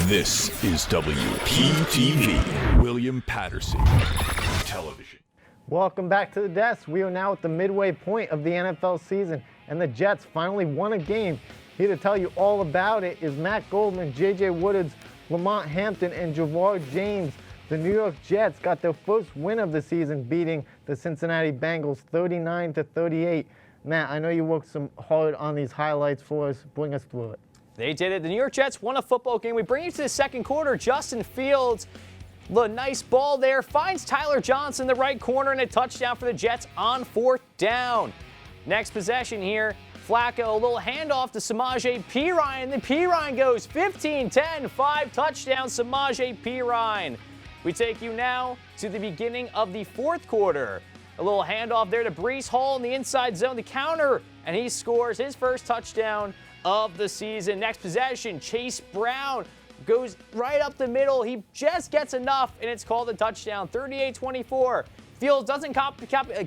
This is WPTV, William Patterson Television. Welcome back to the desk. We are now at the midway point of the NFL season, and the Jets finally won a game. Here to tell you all about it is Matt Goldman, J.J. Woods, Lamont Hampton, and Javard James. The New York Jets got their first win of the season, beating the Cincinnati Bengals 39-38. Matt, I know you worked some hard on these highlights for us. Bring us through it. They did it. The New York Jets won a football game. We bring you to the second quarter. Justin Fields, the nice ball there, finds Tyler Johnson in the right corner, and a touchdown for the Jets on fourth down. Next possession here, Flacco, a little handoff to Samaje Perine. Then Perine goes 15-10, 5 touchdowns, Samaje Perine. We take you now to the beginning of the fourth quarter. A little handoff there to Breece Hall in the inside zone, the counter, and he scores his first touchdown of the season. Next possession, Chase Brown goes right up the middle. He just gets enough, and it's called a touchdown, 38-24. Fields doesn't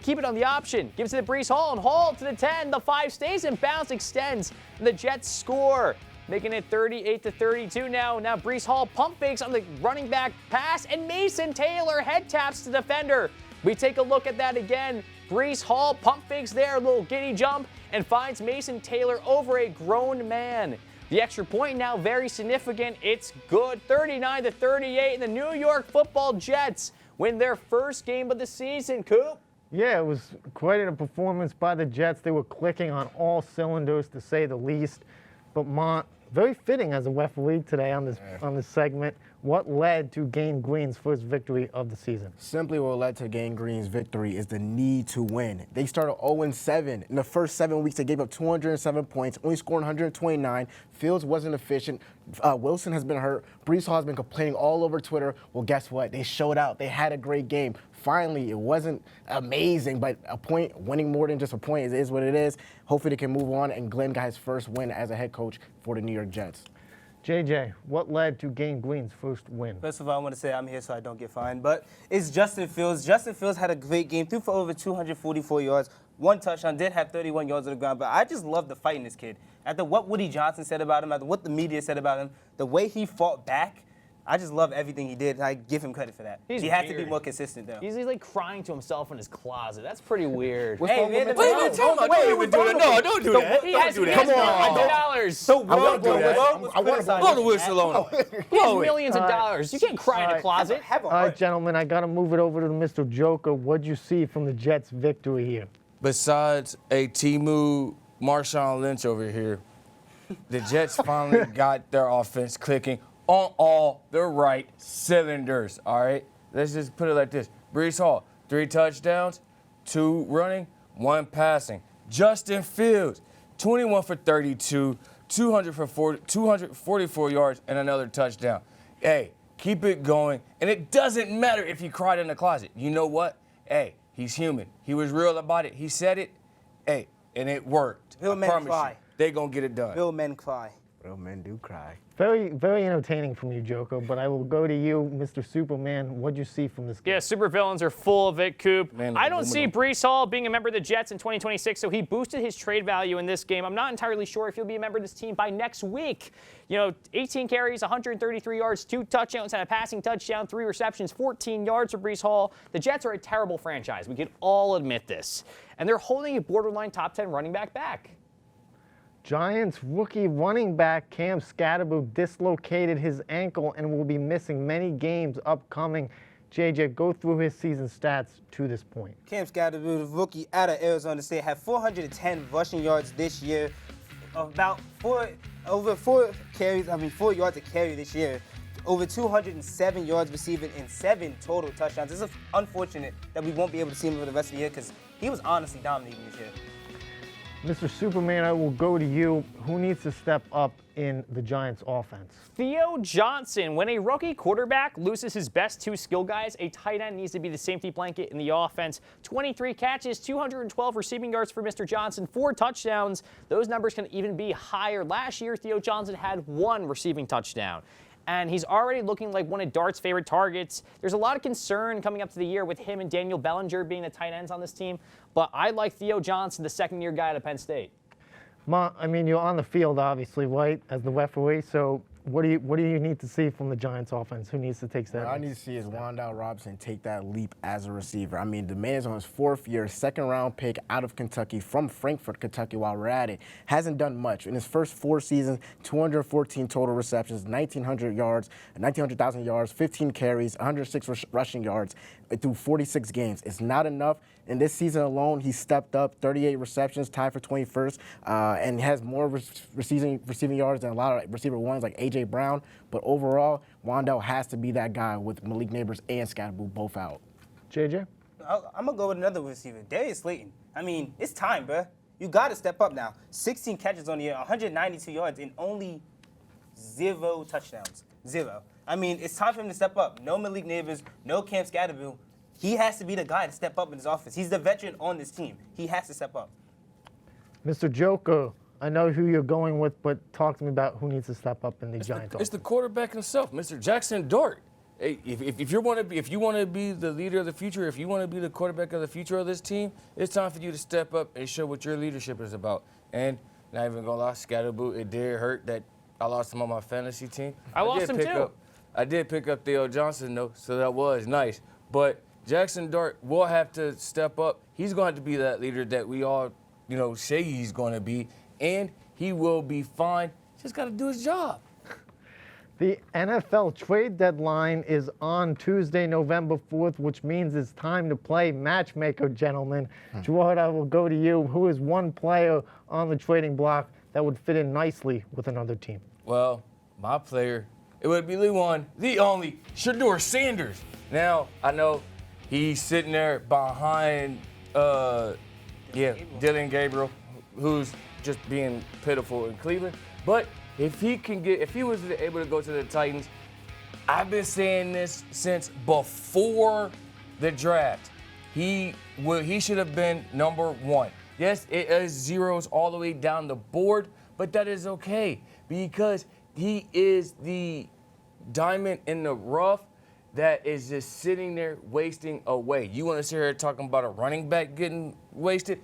keep it on the option. Gives it to Breece Hall, and Hall to the 10. The 5 stays in bounds, extends, and the Jets score, making it 38-32 now. Now Breece Hall pump fakes on the running back pass, and Mason Taylor head taps the defender. We take a look at that again. Breece Hall pump fakes there, a little giddy jump, and finds Mason Taylor over a grown man. The extra point now very significant. It's good, 39-38, and the New York Football Jets win their first game of the season. Coop? Yeah, it was quite a performance by the Jets. They were clicking on all cylinders, to say the least. But Mont, very fitting as a referee today on this segment. What led to Gang Green's first victory of the season? Simply what led to Gang Green's victory is the need to win. They started 0-7. In the first 7 weeks, they gave up 207 points, only scoring 129. Fields wasn't efficient. Wilson has been hurt. Breece Hall has been complaining all over Twitter. Well, guess what? They showed out. They had a great game. Finally, it wasn't amazing, but a point, winning more than just a point is what it is. Hopefully they can move on, and Glenn got his first win as a head coach for the New York Jets. JJ, what led to Gang Green's first win? First of all, I want to say I'm here so I don't get fined, but it's Justin Fields. Justin Fields had a great game, threw for over 244 yards, 1 touchdown, did have 31 yards on the ground, but I just love the fight in this kid. After what Woody Johnson said about him, after what the media said about him, the way he fought back, I just love everything he did. I give him credit for that. He had to be more consistent, though. He's like crying to himself in his closet. That's pretty weird. Hey, man, Don't do that. No, don't do that. He has Come on. $millions. I want to do that. I want to blow the whistle on him. He has millions of dollars. You can't cry in a closet. All right, gentlemen, I got to move it over to Mr. Joker. What'd you see from the Jets' victory here? Besides a Temu Marshawn Lynch over here, the Jets finally got their offense clicking on all the right cylinders, all right? Let's just put it like this. Breece Hall, 3 touchdowns, 2 running, 1 passing. Justin Fields, 21 for 32, 244 yards, and another touchdown. Hey, keep it going. And it doesn't matter if he cried in the closet. You know what? Hey, he's human. He was real about it. He said it. Hey, and it worked. Real men cry. They gonna get it done. Real men cry. Real men do cry. Very, very entertaining from you, Joko, but I will go to you, Mr. Superman. What'd you see from this game? Yeah, supervillains are full of it, Coop. Man, I don't see Breece Hall being a member of the Jets in 2026, so he boosted his trade value in this game. I'm not entirely sure if he'll be a member of this team by next week. You know, 18 carries, 133 yards, 2 touchdowns, and a passing touchdown, 3 receptions, 14 yards for Breece Hall. The Jets are a terrible franchise. We can all admit this. And they're holding a borderline top 10 running back. Giants rookie running back Cam Skattebo dislocated his ankle and will be missing many games upcoming. JJ, go through his season stats to this point. Cam Skattebo, the rookie out of Arizona State, had 410 rushing yards this year, about 4 yards a carry this year, over 207 yards receiving, and 7 total touchdowns. It's unfortunate that we won't be able to see him for the rest of the year because he was honestly dominating this year. Mr. Superman, I will go to you. Who needs to step up in the Giants' offense? Theo Johnson. When a rookie quarterback loses his best 2 skill guys, a tight end needs to be the safety blanket in the offense. 23 catches, 212 receiving yards for Mr. Johnson, 4 touchdowns. Those numbers can even be higher. Last year, Theo Johnson had 1 receiving touchdown. And he's already looking like one of Dart's favorite targets. There's a lot of concern coming up to the year with him and Daniel Bellinger being the tight ends on this team. But I like Theo Johnson, the second-year guy at Penn State. I mean, you're on the field, obviously, right, as the referee. So What do you need to see from the Giants offense? Who needs to take What I steps? need to see is Wan'Dale Robinson take that leap as a receiver. I mean, the man is on his 4th year, 2nd-round pick out of Kentucky, from Frankfort, Kentucky, while we're at it. Hasn't done much. In his first 4 seasons, 214 total receptions, 1,900,000 yards, 15 carries, 106 rushing yards through 46 games. It's not enough. In this season alone, he stepped up, 38 receptions, tied for 21st, and has more receiving yards than a lot of receiver ones like A.J. Brown. But overall, Wan'Dale has to be that guy with Malik Neighbors and Skattebo both out. JJ? I'm going to go with another receiver, Darius Slayton. I mean, it's time, bruh. You got to step up now. 16 catches on the year, 192 yards, and only 0 touchdowns. 0. I mean, it's time for him to step up. No Malik Neighbors, no Cam Skattebo. He has to be the guy to step up in his offense. He's the veteran on this team. He has to step up. Mr. Joker, I know who you're going with, but talk to me about who needs to step up in the Giants It's offense. the quarterback himself, Mr. Jackson Dart. Hey, if you want to be the leader of the future, if you want to be the quarterback of the future of this team, it's time for you to step up and show what your leadership is about. And not even gonna lie, Skattebo, it did hurt that I lost him on my fantasy team. I lost him too. I did pick up Theo Johnson though, so that was nice. But Jackson Dart will have to step up. He's going to have to be that leader that we all, say he's going to be, and he will be fine. Just got to do his job. The NFL trade deadline is on Tuesday, November 4th, which means it's time to play matchmaker, gentlemen. Gerard, I will go to you. Who is one player on the trading block that would fit in nicely with another team? Well, my player, it would be the one, the only, Shedeur Sanders. Now, I know he's sitting there behind, Dylan Gabriel, who's just being pitiful in Cleveland. But if he was able to go to the Titans, I've been saying this since before the draft. He should have been number 1. Yes, it is zeros all the way down the board, but that is okay because he is the diamond in the rough that is just sitting there wasting away. You want to sit here talking about a running back getting wasted?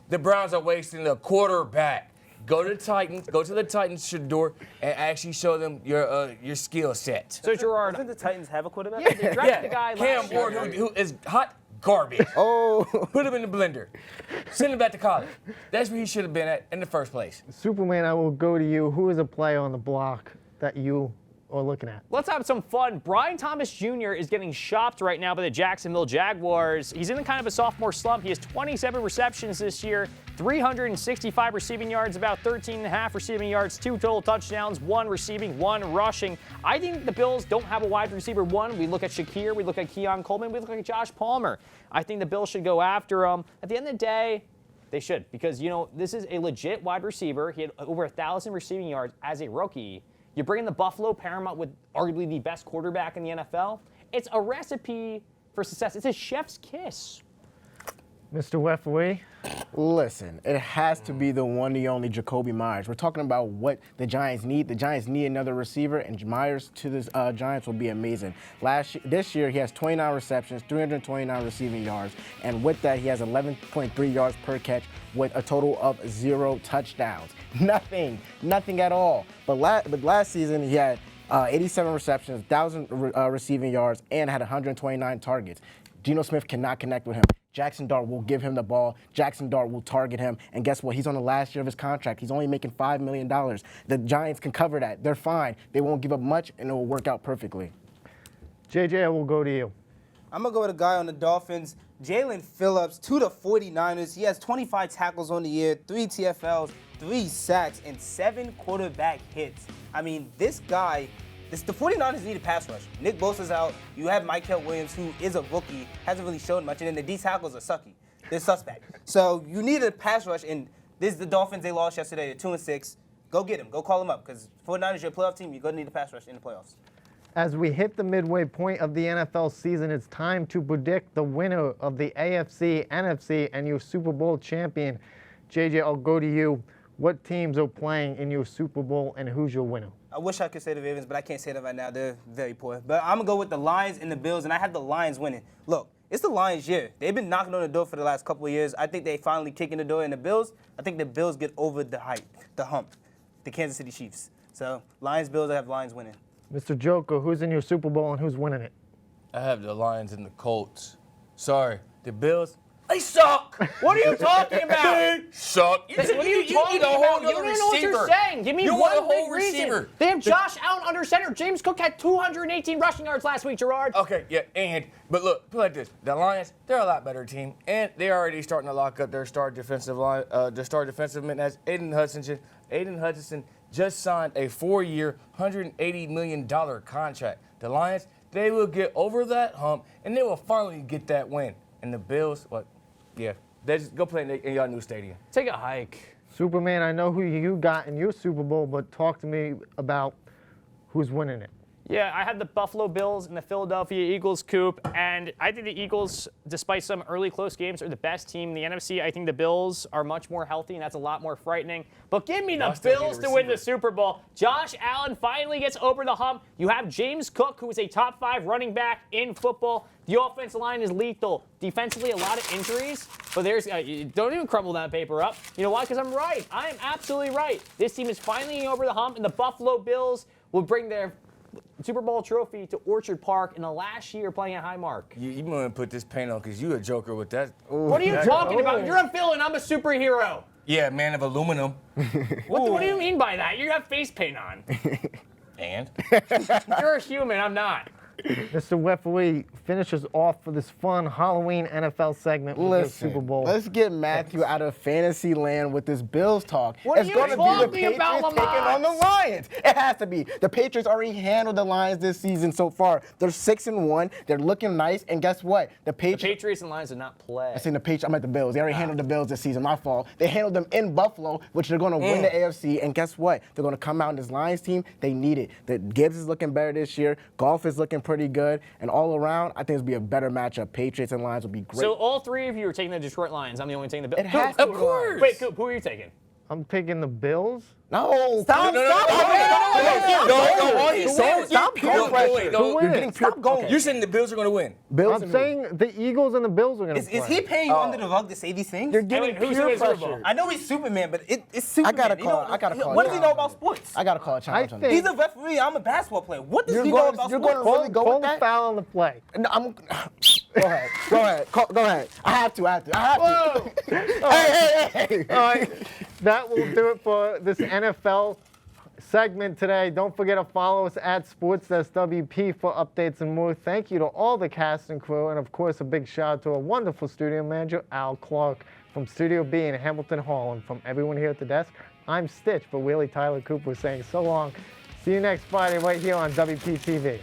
The Browns are wasting a quarterback. Go to the Titans, Shedeur, and actually show them your skill set. So Gerard, Doesn't the Titans have a quarterback? yeah, they drafted the guy Cam last year. Ward, who is hot garbage. Oh, Put him in the blender. Send him back to college. That's where he should have been at in the first place. Superman, I will go to you. Who is a player on the block that you are looking at? Let's have some fun. Brian Thomas Jr. is getting shopped right now by the Jacksonville Jaguars. He's in kind of a sophomore slump. He has 27 receptions this year, 365 receiving yards, about 13.5 receiving yards, 2 total touchdowns, 1 receiving, 1 rushing. I think the Bills don't have a wide receiver 1. We look at Shakir, we look at Keon Coleman, we look at Josh Palmer. I think the Bills should go after him. At the end of the day, they should, because, this is a legit wide receiver. He had over 1,000 receiving yards as a rookie. You bring in the Buffalo Paramount with arguably the best quarterback in the NFL. It's a recipe for success. It's a chef's kiss. Mr. Referee? listen, it has to be the one, the only Jacoby Myers. We're talking about what the Giants need. The Giants need another receiver, and Myers to the Giants will be amazing. This year, he has 29 receptions, 329 receiving yards, and with that, he has 11.3 yards per catch with a total of 0 touchdowns. Nothing at all. But last season, he had 87 receptions, 1,000 receiving yards, and had 129 targets. Geno Smith cannot connect with him. Jackson Dart will give him the ball. Jackson Dart will target him. And guess what? He's on the last year of his contract. He's only making $5 million. The Giants can cover that. They're fine. They won't give up much, and it will work out perfectly. JJ, I will go to you. I'm going to go with a guy on the Dolphins, Jalen Phillips, to the 49ers. He has 25 tackles on the year, 3 TFLs, 3 sacks, and 7 quarterback hits. I mean, this guy, the 49ers need a pass rush. Nick Bosa's out. You have Michael Williams, who is a rookie, hasn't really shown much, and then the D tackles are sucky. They're suspect. So you need a pass rush, and this is the Dolphins. They lost yesterday. They're 2-6. Go get him. Go call him up, because 49ers, you're a playoff team. You're going to need a pass rush in the playoffs. As we hit the midway point of the NFL season, it's time to predict the winner of the AFC, NFC, and your Super Bowl champion. JJ, I'll go to you. What teams are playing in your Super Bowl, and who's your winner? I wish I could say the Ravens, but I can't say that right now. They're very poor. But I'm going to go with the Lions and the Bills, and I have the Lions winning. Look, it's the Lions' year. They've been knocking on the door for the last couple of years. I think they finally kick in the door. And the Bills, I think the Bills get over the hump, the Kansas City Chiefs. So Lions-Bills, I have Lions winning. Mr. Joker, who's in your Super Bowl and who's winning it? I have the Lions and the Colts. Sorry, the Bills, they suck. What are you talking about? They suck. What are you talking about? You don't even know what you're saying. Give me You one want a big whole reason. receiver. They have Josh Allen under center. James Cook had 218 rushing yards last week, Gerard. Okay, yeah, but look, put it like this: the Lions, they're a lot better team, and they're already starting to lock up their star defensive line, their star defensive man. That's Aiden Hutchinson. Aiden Hutchinson just signed a 4-year, $180 million contract. The Lions, they will get over that hump, and they will finally get that win. And the Bills, they just go play in your new stadium. Take a hike. Superman, I know who you got in your Super Bowl, but talk to me about who's winning it. Yeah, I had the Buffalo Bills and the Philadelphia Eagles coup, and I think the Eagles, despite some early close games, are the best team in the NFC. I think the Bills are much more healthy, and that's a lot more frightening. But give me the Bills to win the Super Bowl. Josh Allen finally gets over the hump. You have James Cook, who is a top 5 running back in football. The offensive line is lethal. Defensively, a lot of injuries, but there's don't even crumble that paper up. You know why? Because I'm right. I am absolutely right. This team is finally getting over the hump, and the Buffalo Bills will bring their Super Bowl trophy to Orchard Park in the last year playing at Highmark. You want to put this paint on because you a joker with that. What are you talking about? You're a villain. I'm a superhero. Yeah, man of aluminum. What do you mean by that? You have face paint on. And? You're a human. I'm not. Mr. Referee finishes off for this fun Halloween NFL segment with the Super Bowl. Let's get Matthew out of fantasy land with this Bills talk. What are it's you going to be the talking Patriots about, taking on the Lions. It has to be. The Patriots already handled the Lions this season so far. They're 6-1. They're looking nice. And guess what? The Patriots and Lions did not play. I seen the Patriots. I'm at the Bills. They already handled the Bills this season. My fault. They handled them in Buffalo, which they're going to win the AFC. And guess what? They're going to come out in this Lions team. They need it. The Gibbs is looking better this year. Golf is looking pretty good. And all around, I think it'll be a better matchup. Patriots and Lions will be great. So all three of you are taking the Detroit Lions. I'm the only taking the Bills. It has to Of course. Wait, who are you taking? I'm picking the Bills. No, Stop going. You're getting stop going. You're saying the Bills are going to win. Bills I'm saying the Eagles and the Bills are going to play. Is he paying you under the rug to say these things? You're getting who's peer in the Super Bowl? pressure. I know he's Superman, but it's Superman. I gotta call What does he know challenge. about sports? I gotta call a challenge on think- that. He's a referee. I'm a basketball player. What does You're he going- know about you're sports? going to really go Call with the that? foul on the play. No, go ahead. I have to. Hey. All right, that will do it for this NFL segment today. Don't forget to follow us at SportsDeskWP for updates and more. Thank you to all the cast and crew, and of course a big shout out to our wonderful studio manager, Al Clark, from Studio B in Hamilton Hall. And from everyone here at the desk, I'm Stitch, but Willie Tyler Cooper saying so long. See you next Friday right here on WPTV.